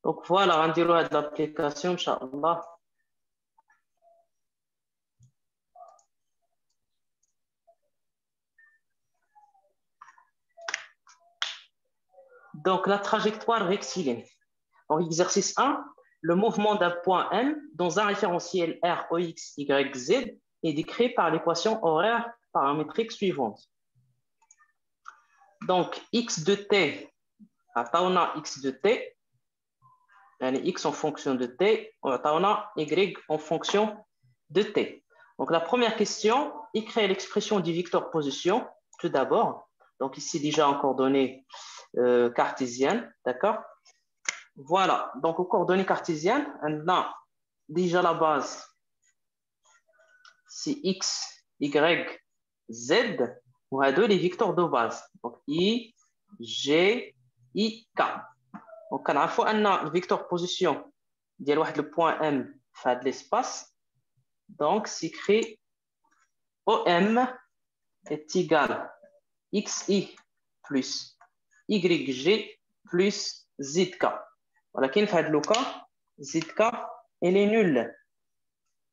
Donc voilà, on dirait de l'application, Inch'Allah. Donc la trajectoire rectiligne. Donc exercice 1, le mouvement d'un point M dans un référentiel R, O, X, Y, Z est décrit par l'équation horaire paramétrique suivante. Donc X de T, on a X de T, X en fonction de T, on a Y en fonction de T. Donc la première question, écrire l'expression du vecteur position, tout d'abord. Donc ici déjà en coordonnées cartésiennes, d'accord? Voilà, donc aux coordonnées cartésiennes, on a déjà la base, c'est X, Y, Z, ou à deux les vecteurs de base. Donc I, G, I, K. Donc on a le vecteur position, le point M fait de l'espace. Donc s'écrit OM est égal XI plus YG plus ZK. Voilà, qui fait le cas, ZK, elle est nulle.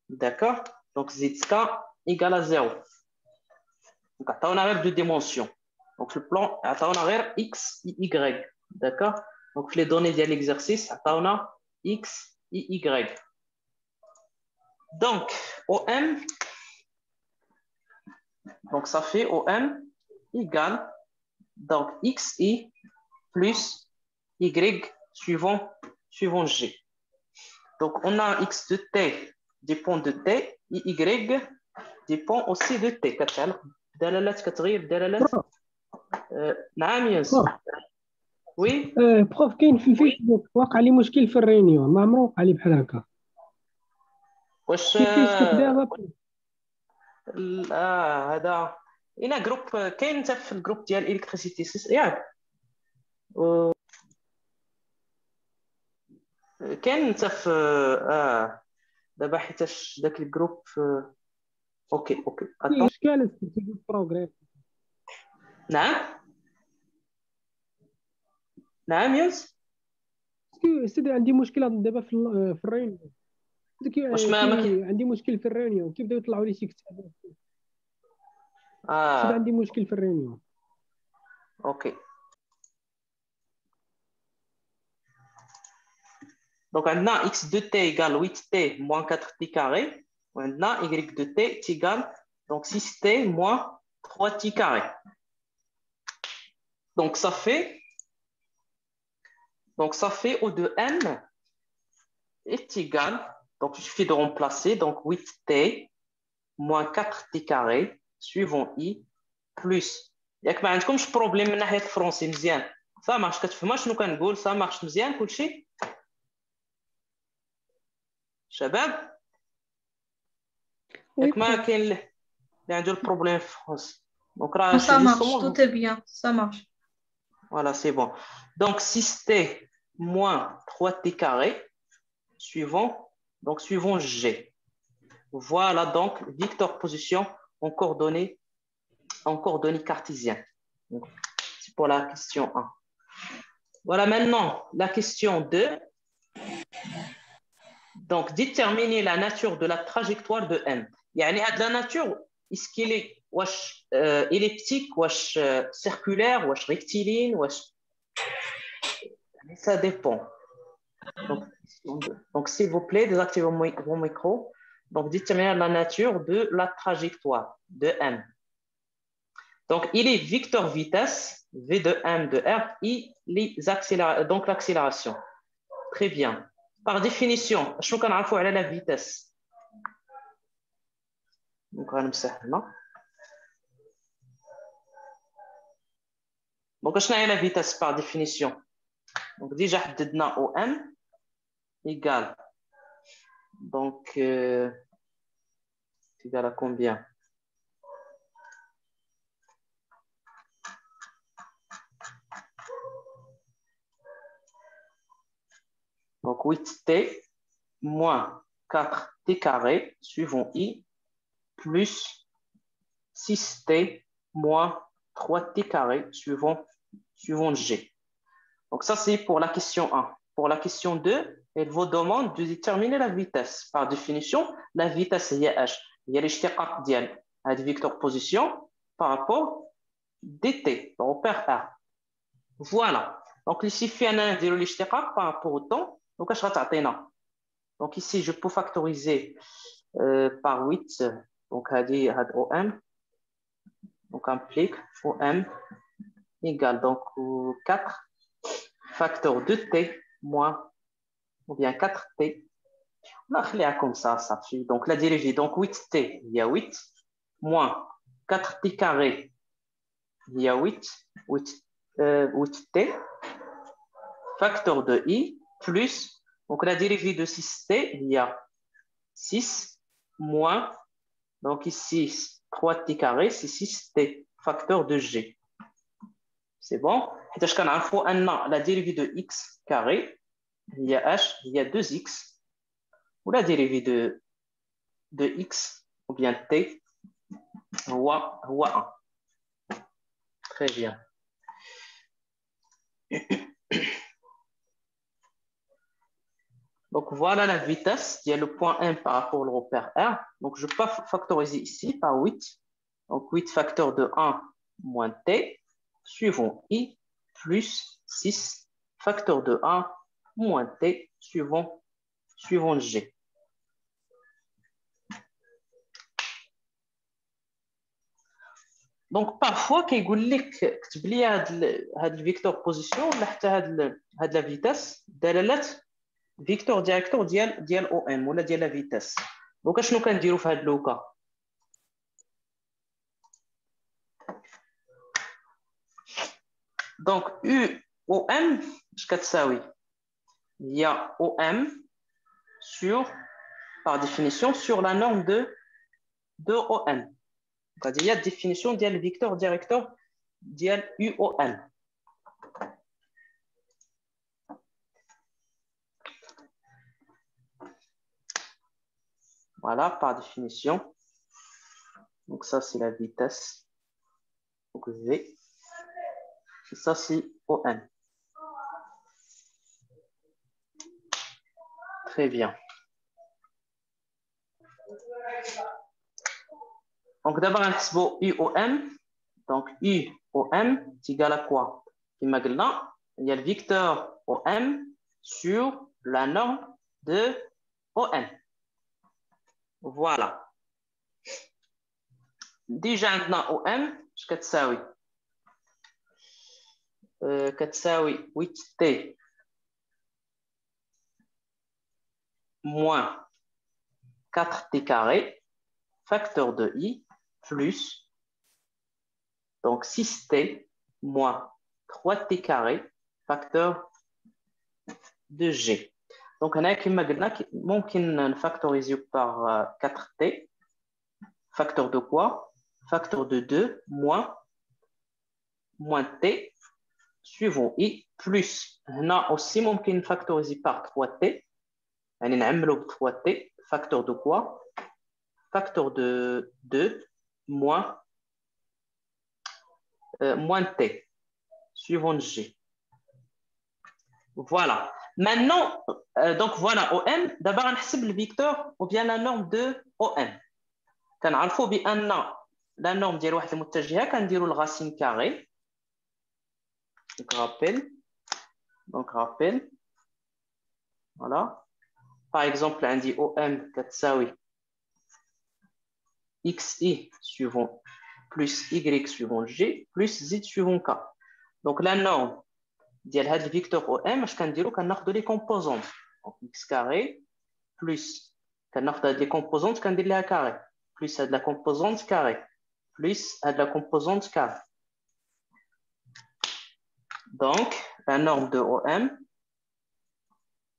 D'accord? Donc ZK égale à 0. Donc on a deux dimensions. Donc le plan, on a X, Y. D'accord? Donc les données de l'exercice, on a X, Y. Donc OM, donc ça fait OM égale donc XI plus Y suivant G. Donc on a X de T dépend de T, Y dépend aussi de T. دلالات كتغير دلالات نعم ياس وي بروف كاين في الفيسبوك واقع لي مشكل في الرينيون ما عمره وقع لي بحال هكا واش في الفيسبوك دابا هذا انا جروب كاين انت في الجروب ديال الكتريسيتي ياك كاين انت في دابا حيتاش داك الجروب اوكي في اشكال في البروغرام نعم ياس سيدي عندي مشكله دابا في الرينيون واش ما عندي مشكل في الرينيون كيبداو يطلعوا لي شي كتابات سيدي عندي مشكل في الرينيون اوكي Donc, on a x de t égale 8t moins 4t carré. On a y de t égale donc 6t moins 3t carré. Donc, ça fait O de n est égal, donc il suffit de remplacer, donc 8t moins 4t carré suivant i plus. ياك ما عندكمش بروبليم من ناحيه الفرنسي مزيان ça marche كتفهموا شنو كنقول ça marche مزيان كلشي شباب ياك ما كاين اللي عنده البروبليم في فرنسي دونك راه ça marche tout est bien ça marche voilà c'est bon donc 6t moins 3t carré suivant G voilà donc vecteur position en coordonnées cartésiennes. C'est pour la question 1. Voilà maintenant la question 2. Donc, déterminer la nature de la trajectoire de M. يعني la nature, est-ce qu'il est elliptique, circulaire, rectiligne, ça dépend. Donc, s'il vous plaît, désactivez vos micros. Donc, déterminer la nature de la trajectoire de M. Donc, il est vecteur vitesse, V de M de R, donc l'accélération. Très bien. Par définition, je qu'on a à la vitesse. Donc, je n'ai la vitesse par définition. Donc, déjà, on a OM égale. Donc, égal à combien? Donc, 8t moins 4t carré suivant i plus 6t moins 3t carré suivant g. Donc, ça, c'est pour la question 1. pour la question 2, elle vous demande de déterminer la vitesse. Par définition, la vitesse هي اش؟ هي الاشتقاق ديال هاد vecteur position par rapport dt, le repère R. Voilà. Donc ici, il y a un l'اشتقاق par rapport au temps. Donc, اش غتعطينا؟ Donc ici, je peux factoriser par 8. Donc, هاد OM. Donc, implique OM égale donc 4 facteur de T moins, ou bien 4T. On a comme ça suffit. Donc, la dérivée, donc 8T, il y a 8, moins 4T carré, il y a 8T, facteur de I, plus, donc la dérivée de 6T, il y a 6, moins, donc ici, 3T carré, c'est 6T, facteur de G. C'est bon? La dérivée de X carré, il y a H, il y a 2X, ou la dérivée de X, ou bien T, ou 1. Très bien. Donc, voilà la vitesse. Il y a le point 1 par rapport au repère R. Donc, je peux factoriser ici par 8. Donc, 8 facteur de 1 moins T, suivant I, plus 6 facteur de 1 moins T, suivant G. Donc, parfois, quand on dit que le vecteur position, la vitesse, le vecteur directeur ديال OM ou la vitesse. Donc, qu'est-ce que nous dire dans ce cas? Donc, UOM, il y a OM par définition sur la norme de OM. Il y a définition du vecteur directeur de UOM. Voilà, par définition. Donc, ça, c'est la vitesse. Donc, V. Et ça, c'est OM. Très bien. Donc, d'abord, on va UOM. Donc, UOM est égal à quoi? Il y a le vecteur OM sur la norme de OM. Voilà. Déjà, maintenant, OM, je vais ça, oui. 8T moins 4T carré, facteur de I, plus, donc 6T moins 3T carré, facteur de G. Donc, on a ممكن factoriser par 4T, facteur de quoi? Facteur de 2 moins T, suivant I, plus. On a aussi ممكن factoriser par 3T, يعني نعملوا ب 3T, facteur de quoi? Facteur de 2 moins T, suivant G. Voilà. Maintenant, donc voilà, OM, d'abord on حسب le vecteur ou bien la norme de OM. كنعرفوا بأن la norme ديال واحد المتجهة كنديروا le racine carré. Donc rappel. Voilà. Par exemple, on dit OM كتساوي XI suivant plus Y suivant G plus Z suivant K. Donc la norme ديال هذا الفيكتور OM اش كنديروا كناخذوا لي كومبوزونت donc x carré plus كناخذ هاد لي كومبوزونت كندير لها كاري plus هاد لا كومبوزونت كاري plus هاد لا كومبوزونت كاري. Donc la norme de OM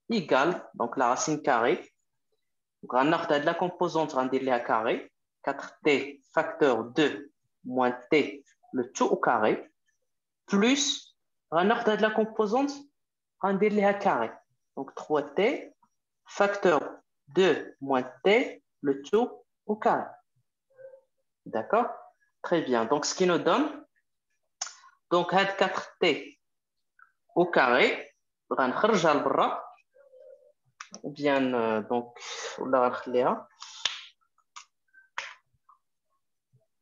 égale donc la racine carrée. Donc غناخذ هاد لا كومبوزونت غندير لها كاري 4t facteur 2 moins t le tout au carré plus غناخذ هاد لا كومبوزونت غندير ليها كاري donc 3t facteur 2 moins t le tout au carré. D'accord? Très bien. Donc ce qui nous donne donc هاد 4t au carré غنخرجها لبرا ou bien donc ولا غنخليها.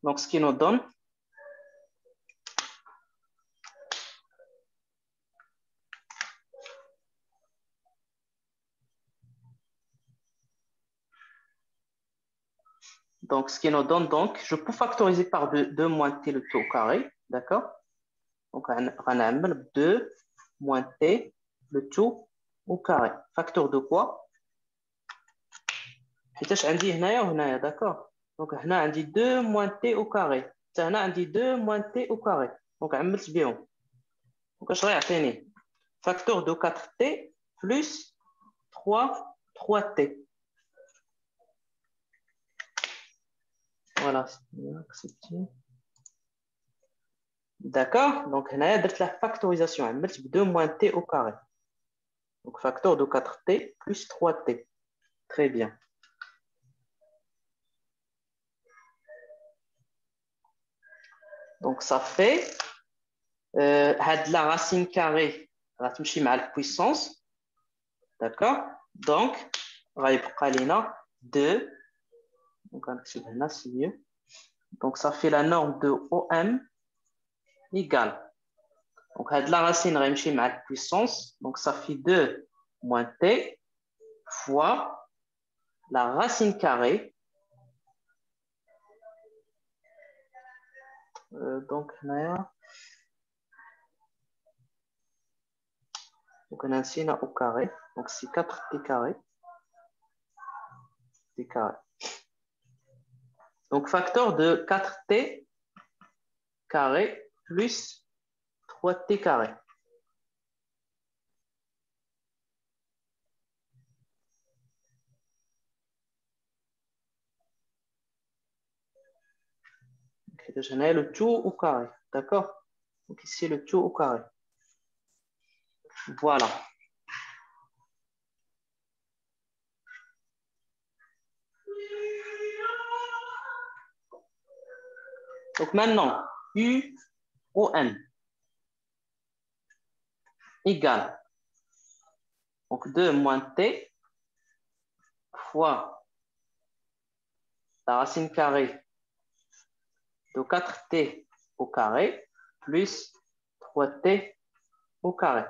Donc ce qui nous donne donc, je peux factoriser par 2 moins t le tout au carré, d'accord? Donc, on a 2 moins t le tout au carré. Facteur de quoi? D'accord? Donc, on a 2 moins t au carré. On a 2 moins t au carré. Donc, on a bien. Donc, je vais facteur de 4t plus 3t. Voilà, accepté. D'accord? Donc, on a la factorisation. On met 2 moins t au carré. Donc, facteur de 4t plus 3t. Très bien. Donc, ça fait la racine carrée, la puissance. D'accord? Donc, on va y prendre 2. Donc, c'est mieux. Donc, ça fait la norme de OM égale. Donc, la racine la puissance. Donc, ça fait 2 moins t fois la racine carrée. Donc, on a un signe au carré. Donc, c'est 4t carré. T carré. Donc, facteur de 4t carré plus 3t carré. Donc, je n'ai le tout au carré. D'accord? Donc, ici, le tout au carré. Voilà. Donc, maintenant, U au N égale donc 2 moins t fois la racine carrée de 4t au carré plus 3t au carré.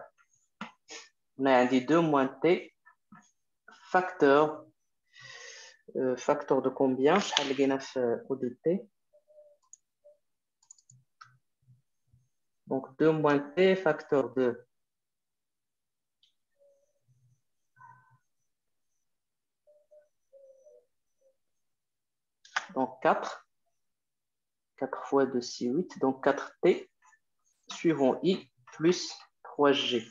On a dit 2 moins t facteur de combien? Au de t. Donc 2 moins t facteur de donc 4. 4 fois 2, c'est 8. Donc 4t suivant i plus 3g.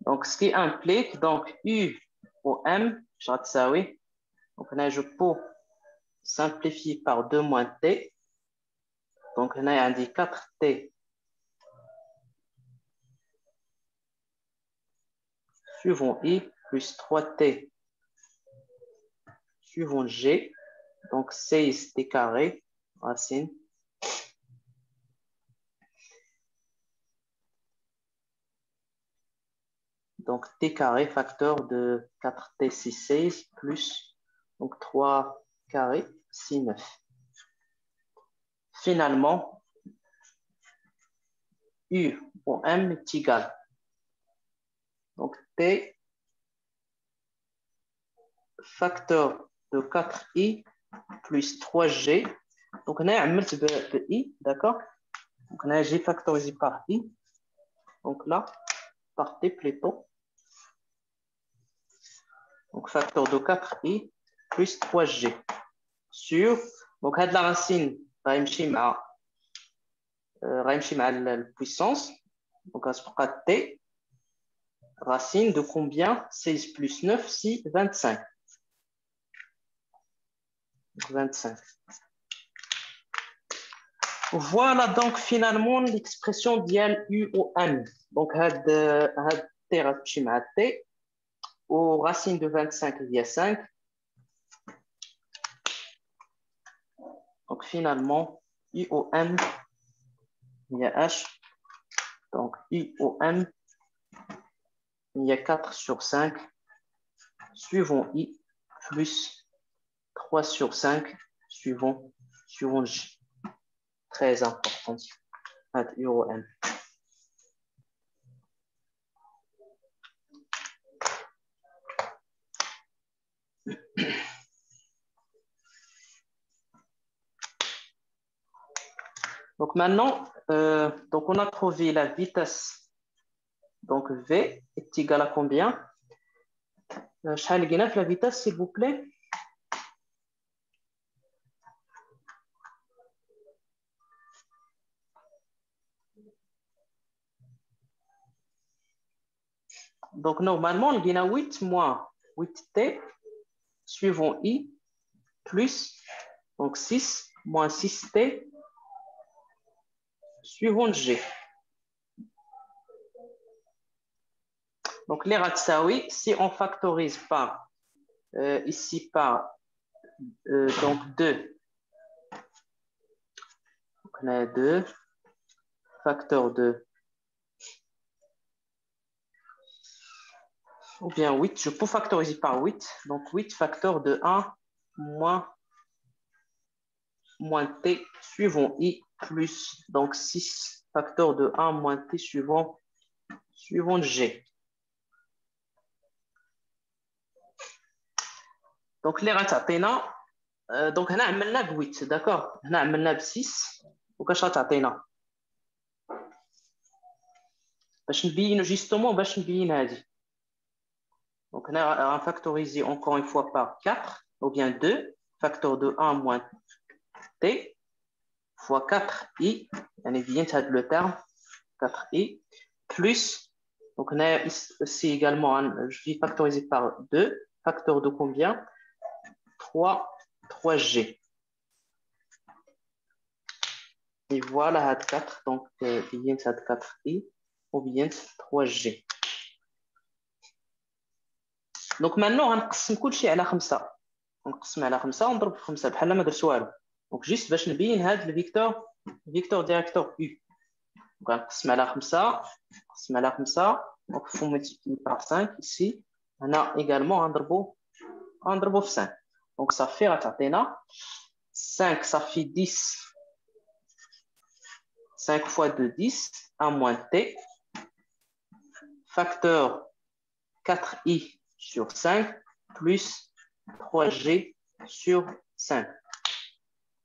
Donc, ce qui implique, donc, U au M, je rate ça, oui. Donc, là, je peux simplifier par 2 moins T. Donc, là, on dit 4T suivant I plus 3T suivant G. Donc, 16T carré, racine. Donc, T carré, facteur de 4T, c'est 16, plus donc 3 carré, c'est 9. Finalement, U au M est égal. Donc, T facteur de 4i plus 3g. Donc, on a un multiple de i, d'accord? Donc, on a g factorisé par i. Donc, là, par t plutôt. Donc, facteur de 4i plus 3g sur. Donc, la racine va يمشي مع la puissance. Donc, on se prend t. Racine de combien? 16 plus 9, c'est 25. Donc, 25. Voilà donc finalement l'expression d'IL U au N. Donc, t t غتمشي مع t و racine de 25 هي 5. Donc finalement IOM il y a H. Donc IOM il y a 4 sur 5 suivant I plus 3 sur 5 suivant J. Très important. IOM. Donc maintenant, donc on a trouvé la vitesse. Donc V est égal à combien? La vitesse, s'il vous plaît. Donc normalement, on a 8 moins 8t suivant I plus donc 6 moins 6t suivant G. Donc les ratsaoui, si on factorise par ici par donc 2, donc on a 2 facteur 2 ou bien 8, je peux factoriser par 8, donc 8 facteur de 1 moins t suivant I plus donc 6 facteur de 1 moins t suivant G. Donc les راه donc هنا عملنا ب 8 d'accord هنا عملنا ب 6 وكاش غتعطينا باش نبين جوستومون باش نبين هذه. Donc هنا غنفactoriser encore une fois par 4 ou bien 2 facteur de 1 moins t fois 4i يعني بينت هذا le terme 4i plus donc هنا c'est également je vais factoriser par 2 facteur de combien 3g. Et voilà, 4, donc bien 4i ou bien 3g. Donc maintenant, on va كل شيء على 5. نقسم على 5 ونضرب في 5 بحال ما درت والو. Donc juste باش نبين هذا الفيكتور ديريكتور U. Donc نقسم على 5 نقسم على 5 donc faut multiplier par 5 ici. هنا également نضربو في 5. Donc ça fait غتعطينا 5 ça fait 10. 5 fois 2, 10, 1 moins t, facteur 4i sur 5, plus 3g sur 5.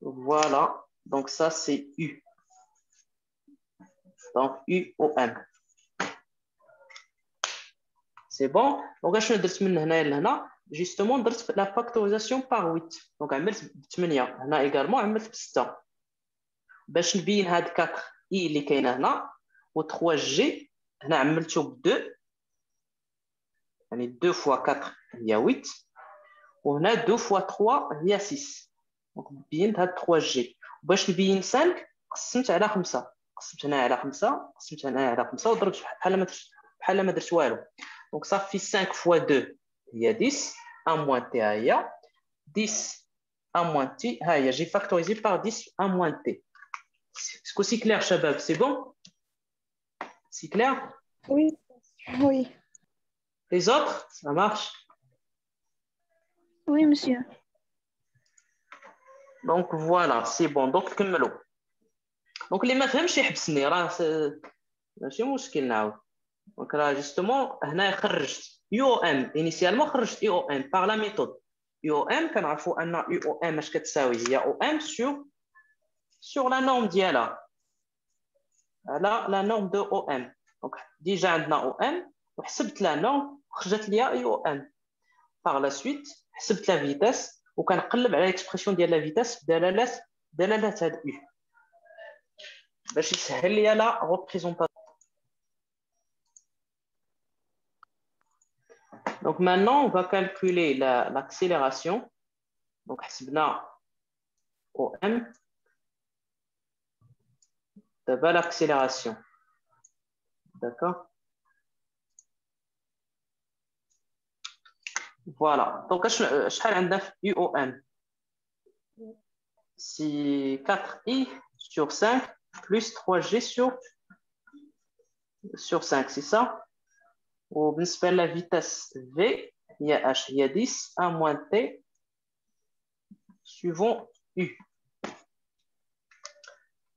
Voilà, donc ça c'est U. Donc UOM. C'est bon? Donc je vais justement la factorisation par 8. Donc عملت ب 8 هنا également عملت ب 6. باش نبين هاد 4 اي اللي كاينه هنا و 3 جي هنا عملته ب 2 يعني 2 فوا 4 هي 8 وهنا 2 فوا 3 هي 6 دونك بينت هاد 3 جي باش نبين 5 قسمت على 5 قسمت هنا على 5 قسمت هنا على 5 وضربت بحال ما درت والو دونك صافي 5 فوا 2 هي 10 1 موان تي ها هي 10 1 موان تي ها هي جي فاكتوريزي بار 10 1 موان تي. Est-ce que c'est clair, Shabab? C'est bon? C'est clair? Oui, oui. Les autres, ça marche? Oui, monsieur. Donc voilà, c'est bon. Donc كملوا. Donc اللي ما فهمش يحبسني راه ماشي مشكل نعاود. Donc راه جوستومون هنا خرجت UOM initialement خرجت UOM par la méthode. UOM كنعرفوا ان UOM اش كتساوي هي OM sur la norme ديالها. على la norme de OM. Donc déjà عندنا OM وحسبت la norme خرجت ليا UOM. Par la suite حسبت la vitesse وكنقلب على l'expression ديال la vitesse بدلاله هاد U باش يسهل ليا la représentation. Donc maintenant on va calculer l'accélération. Donc حسبنا OM دابا l'accélération. D'accord? Voilà. Donc, شحال عندنا في UOM? C'est 4i sur 5 plus 3g sur 5, c'est ça? وبالنسبة la vitesse v, il y a h, il y a 10, 1 moins t, suivant u.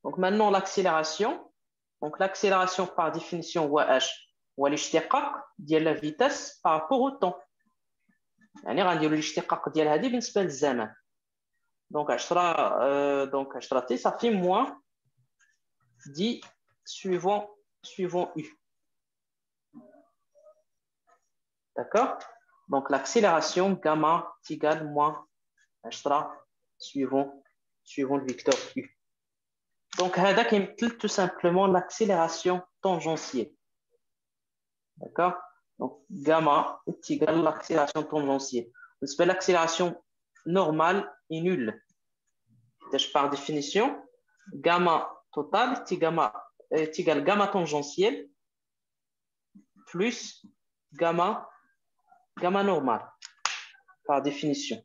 Donc maintenant l'accélération. Donc l'accélération par définition هو h هو الاشتقاق ديال la vitesse par rapport au temps. يعني غنديروا الاشتقاق ديال هذه بالنسبة للزمن. Donc 10 t, ça fait moins 10 suivant u. D'accord? Donc l'accélération gamma est égale moins 10 suivant le vecteur u. Donc هذا كيمثل tout simplement l'accélération tangentielle. D'accord? Donc gamma est égal à l'accélération tangentielle. L'accélération normale est nulle. Par définition, gamma total est égal à gamma tangentielle plus gamma normale, par définition.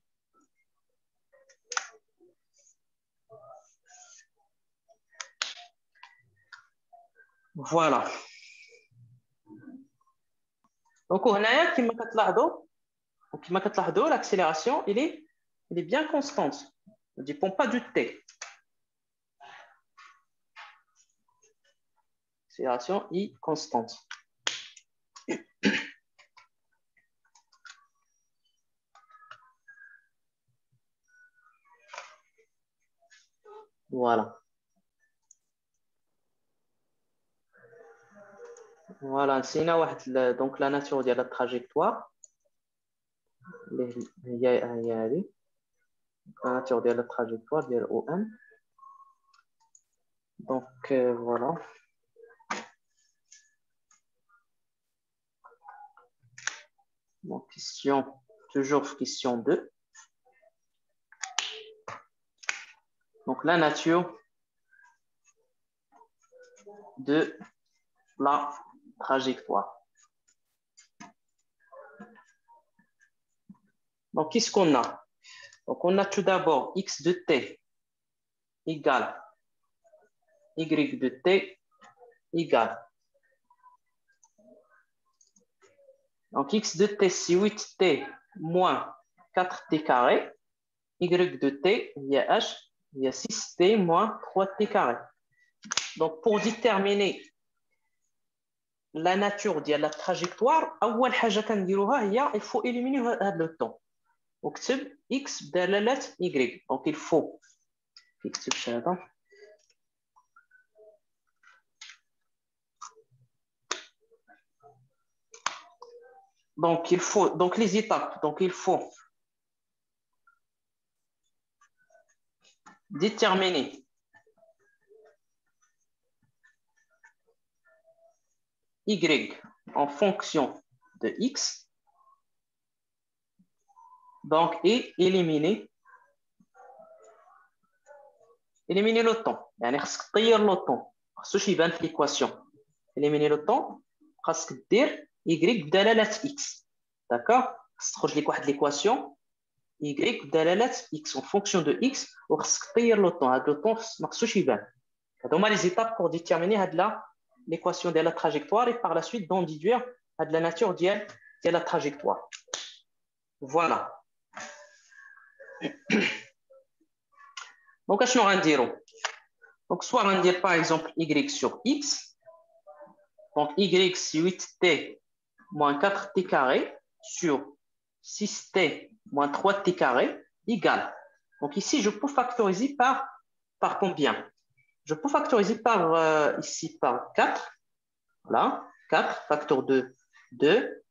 Voilà. Donc, كما كتلاحظوا l'accélération elle est bien constante. Elle ne dépend pas du t. L'accélération est constante. Voilà. Voilà, c'est donc la nature de la trajectoire. La nature de la trajectoire de OM. Donc voilà. Donc toujours question 2. Donc la nature de la trajectoire. Donc, qu'est-ce qu'on a? Donc, on a tout d'abord x de t égale y de t égale. Donc, x de t, c'est 8t moins 4t carré. Y de t, il y a h, il y a 6t moins 3t carré. Donc, pour déterminer la nature de la trajectoire, أول حاجة كنديروها هي il faut éliminer le temps. وكتب x بدلالة y. Donc il faut كيكتبش هذا. Donc les étapes. Donc il faut déterminer y en fonction de x. Donc, et éliminer le temps. يعني خصك تطير le temps. خصوش يبان في l'équation. Éliminer le temps, خصك دير y بدلالة x. D'accord? خصك تخرج لك واحد l'équation y بدلالة x en fonction de x وخصك تطير le temps. هذا le temps ما خصوش يبان. هادو هما les étapes pour déterminer l'équation de la trajectoire et par la suite d'en déduire la nature de la trajectoire. Voilà. Donc, qu'est-ce qu'on va dire? Donc, soit on va dire par exemple y sur x. Donc, y c'est 8t moins 4t carré sur 6t moins 3t carré égale. Donc, ici, je peux factoriser par combien? Je peux factoriser ici par 4. Voilà, 4 facteur de 2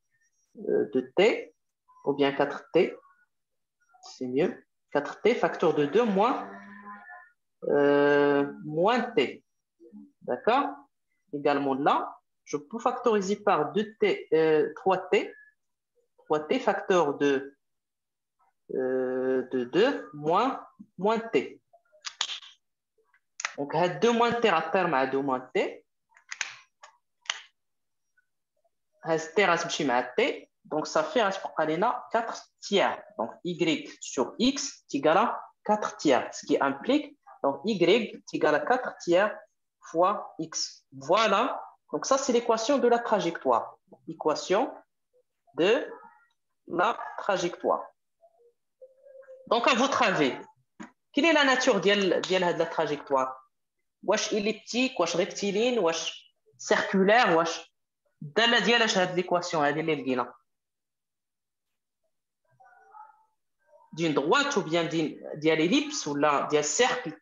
de t ou bien 4t. C'est mieux. 4t facteur de 2 moins t. D'accord? Également là, je peux factoriser par 2t, 3t. 3t facteur de 2 moins t. Donc, 2 moins t à terme à 2 moins t. t راه تمشي مع t. Donc, ça fait 4 tiers. Donc, y sur x est égal à 4 tiers, ce qui implique donc y est égal à 4 tiers fois x. Voilà. Donc, ça, c'est l'équation de la trajectoire. Équation de la trajectoire. Donc, à votre avis, quelle est la nature de la trajectoire? Wesh elliptique, wesh rectiligne, wesh circulaire, wesh الدالة ديال هاد l'équation هذه اللي لقينا d'une droite ou bien ديال ellipse ولا ديال cercle.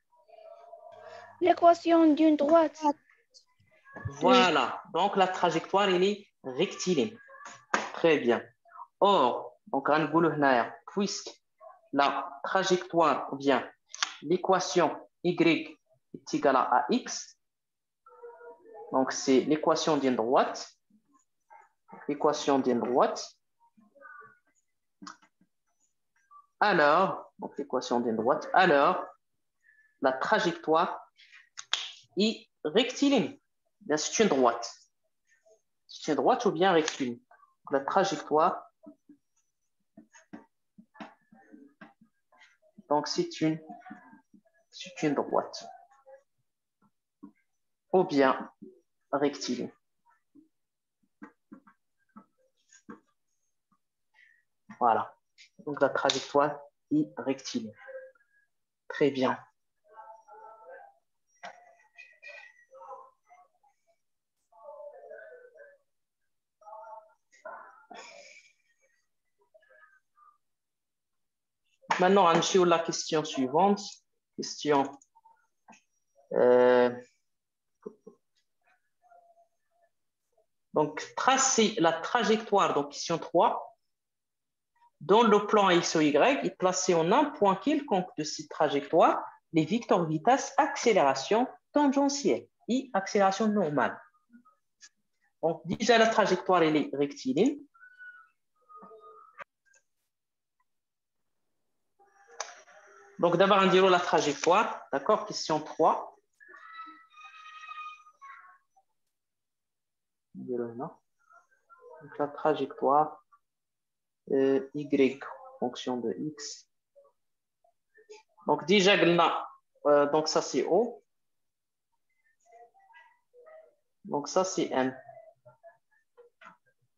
L'équation d'une droite. Voilà, donc la trajectoire elle est rectiligne. Très bien. Or, donc غنقولوا هنايا puisque la trajectoire ou bien l'équation y est égale à x, donc c'est l'équation d'une droite. L'équation d'une droite. Alors, donc l'équation d'une droite, alors la trajectoire est rectiligne. C'est une droite. C'est une droite ou bien rectiligne. Donc, la trajectoire, donc c'est une droite. Ou bien rectiligne. Voilà. Donc la trajectoire est rectiligne. Très bien. Maintenant, on va la question suivante. Question. Donc, tracer la trajectoire, donc question 3. Dans le plan X ou Y, est placé en un point quelconque de cette trajectoire les vecteurs vitesse, accélération tangentielle et accélération normale. Donc, déjà, la trajectoire, elle est rectiligne. Donc, d'abord, on dira la trajectoire. D'accord? Question 3. Donc, la trajectoire. Y fonction de x. Donc déjà, donc ça c'est O. Donc ça c'est M.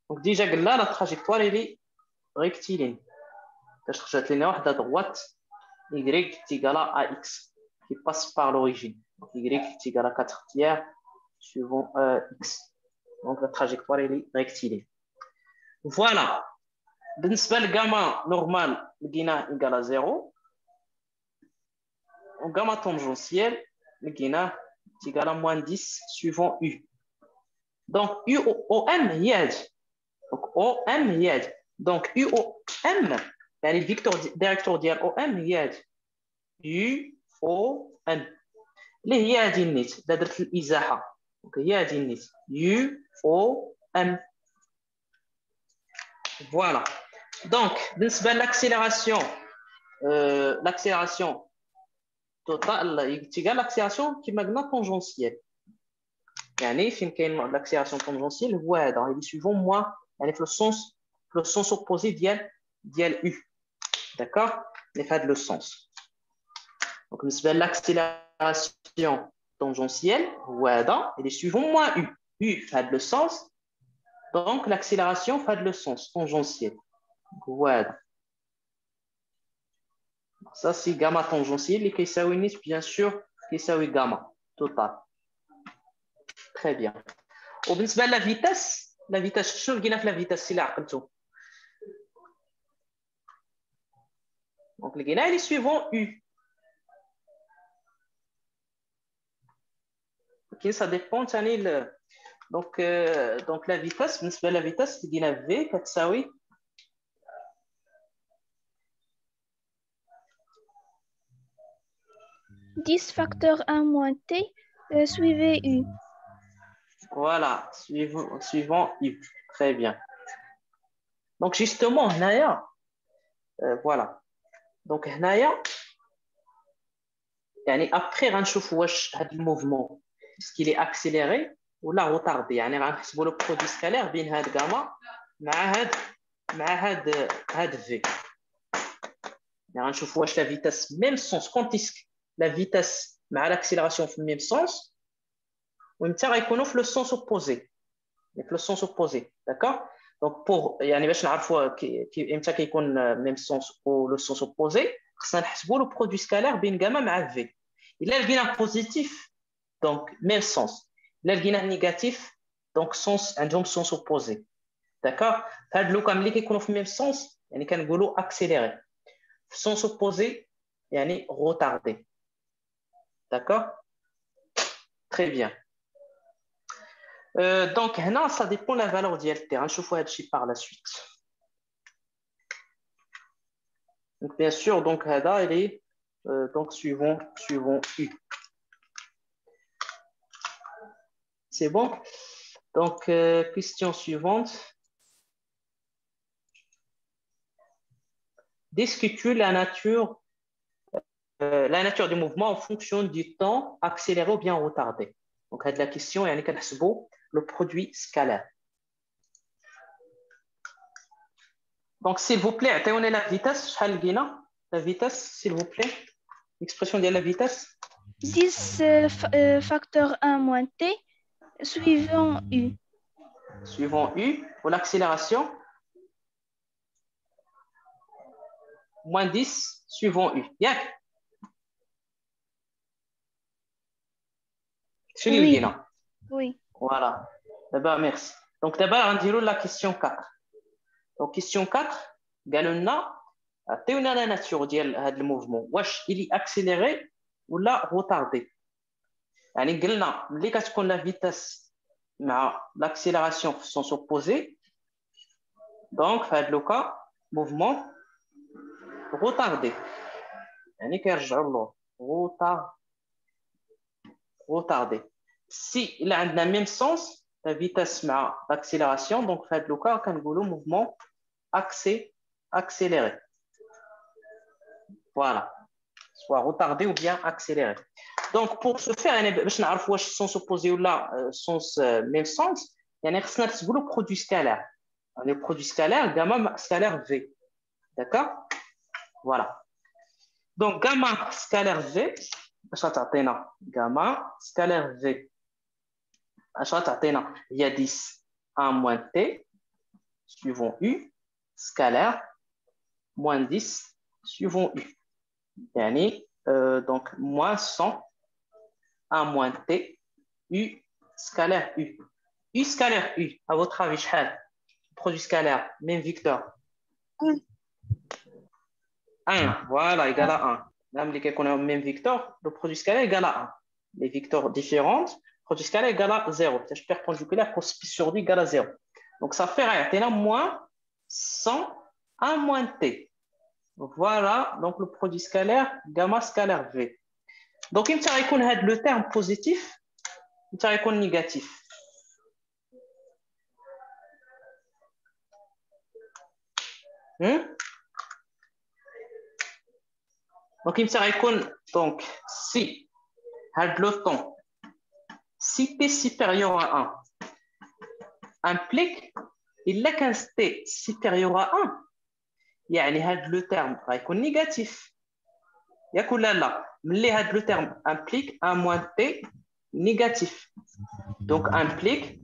Donc déjà, la trajectoire elle est rectiligne. Je vais à droite, Y est égal à x qui passe par l'origine. Donc Y est égal à 4 tiers suivant x. Donc la trajectoire elle est rectiligne. Voilà. بالنسبة للغاما نورمال لقيناه égal à 0 وغاما tangentiel لقيناه égal à moins 10 suivant U. Donc UOM هي هذه. Donc OM هي هذه. Donc UOM يعني الفيكتور ديريكتور ديال OM هي هذه. UOM اللي هي هذه النيت اللي درت الإزاحة. Donc هي هذه النيت UOM. Voilà. Donc, l'accélération totale est égale à l'accélération qui est maintenant tangentielle. يعني فين كاين l'accélération tangentielle هو هذا اللي suivant moi يعني في le sens opposé ديال U. D'accord? اللي في هذا le sens. Donc بالنسبة l'accélération tangentielle هو هذا اللي suivant moi U. U في هذا le sens. Donc l'accélération في هذا le sens tangentiel. Voilà. Ça, c'est gamma tangentiel qui est bien sûr, qui est gamma total. Très bien. وبالنسبة la vitesse, شنو لقينا في la vitesse اللي عقلتو؟ Donc لقينا اللي suivant U. Ok, ça dépend ثاني donc la vitesse بالنسبة la vitesse لقينا V كتساوي Dix facteur 1 moins t, suivez U. Voilà, suivant U. Très bien. Donc, justement, Naya, voilà. Donc, Naya, après, on va voir le mouvement. Est-ce qu'il est accéléré ou là retardé? On va voir le produit scalaire entre cette gamma et مع هاد في. يعني نشوف واش la vitesse même sens quand la vitesse مع l'accélération في même sens ومتى غيكونوا في le sens opposé. في le sens opposé, d'accord? Donc pour يعني باش نعرفوا امتى كيكون même sens ou le sens opposé خصنا نحسبوا le produit scalaire بين gamma مع v. إلا لقينا positif donc même sens. إلا لقينا négatif donc sens عندهم sens opposé. D'accord? هاد لو كامل اللي كيكونوا في même sens يعني كنقولوا accéléré. في sens opposé يعني retardé. D'accord? Très bien. Donc, ça dépend de la valeur d'ILT. Je vais par la suite. Donc, bien sûr, donc, il est donc, suivant U. C'est bon? Donc, question suivante. Discutez la nature du mouvement en fonction du temps accéléré ou bien retardé. Donc, la question est le produit scalaire. Donc, s'il vous plaît, attendez la vitesse. La vitesse, s'il vous plaît. L'expression de la vitesse. 10 facteur 1 moins t suivant U. Suivant U. Pour l'accélération. Moins 10 suivant U. Yak. Oui. Oui. Voilà. D'abord, merci. Donc, d'abord, on dirait la question 4. Donc, question 4, قالوا لنا la nature ديال هذا الموفمون واش il est accéléré ولا retardé. يعني قلنا ملي كتكون la vitesse مع l'accélération في sens opposé donc في هذا le cas mouvement retardé. يعني كيرجعوا للور retardé. Si il a عندنا même sens la vitesse مع l'accélération donc في هذا le cas كنقولوا mouvement accéléré. Voilà. Soit retardé ou bien accéléré. Donc, pour ce faire, باش نعرف واش sens opposé ou là sens même sens, يعني خصنا نحسبوا le produit scalaire. Le produit scalaire, gamma scalaire V. D'accord? Voilà. Donc, gamma scalaire V, باش غتعطينا gamma scalaire V. باش غتعطينا هي 10 1 moins t suivant U scalaire moins 10 suivant U. يعني donc moins 100 1 moins t U scalaire U. U scalaire U, à votre avis, شحال? Produit scalaire, même vecteur. 1, voilà, égal à 1. Même les qu'on a même vecteur, le produit scalaire égal à 1. Les vecteurs différents, le produit scalaire égal à 0. C'est perpendiculaire pour pi sur D égal à 0. Donc ça fait rien. Moins 100 1 moins t. Voilà, donc le produit scalaire, gamma scalaire V. Donc, il y a le terme positif, il y a le négatif. Donc, il y a donc, si le temps, si t supérieur à 1, implique, il y a qu'un t supérieur à 1, il y a le terme négatif. Il y a là. Mais le terme implique un moins t négatif. Donc, implique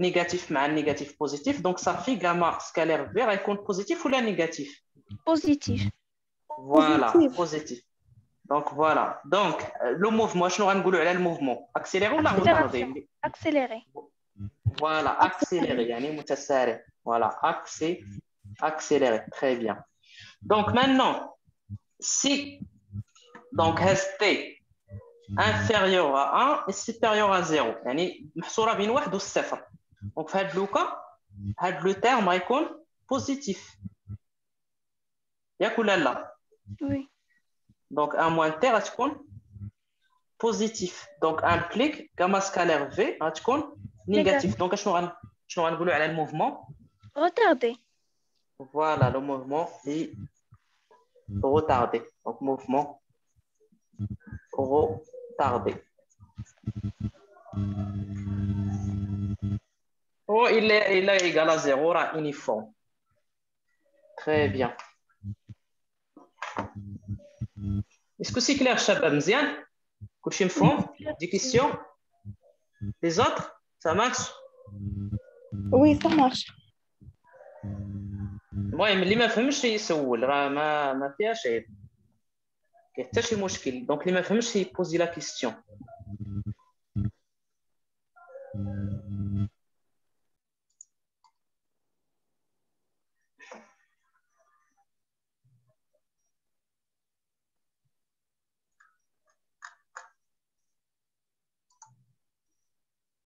négatif mais un négatif positif. Donc, ça fait gamma scalaire V compte positif ou la négatif? Positif. Voilà, positif. Donc, voilà. Donc, le mouvement, je vais vous dire le mouvement. Accéléré ou la retardé? Accéléré. Voilà, accéléré. Voilà, accéléré. Très bien. Donc, maintenant, si donc ST inférieur à 1 et supérieur à 0 يعني محصورة بين 1 و 0 donc في هذا لوكا هذا لو تيرم غيكون بوزيتيف ياك ولا لا؟ Oui. donc 1 moins t غتكون بوزيتيف donc implique gamma scalaire V غتكون négatif donc شنو غنقولوا على الموفمون؟ Retardé. Voilà, le mouvement est retardé. Donc, mouvement retardé. Oh, il est égal à 0, rah uniforme. Très bien. Est-ce que c'est clair, Chabab Mzian? كلشي مفهوم؟ Des questions? Les autres? Ça marche? Oui, ça marche. المهم اللي ما فهمش يسول راه ما فيهاش عيب. كاين حتى شي مشكل. دونك اللي ما فهمش يبوزي لا كيستيون.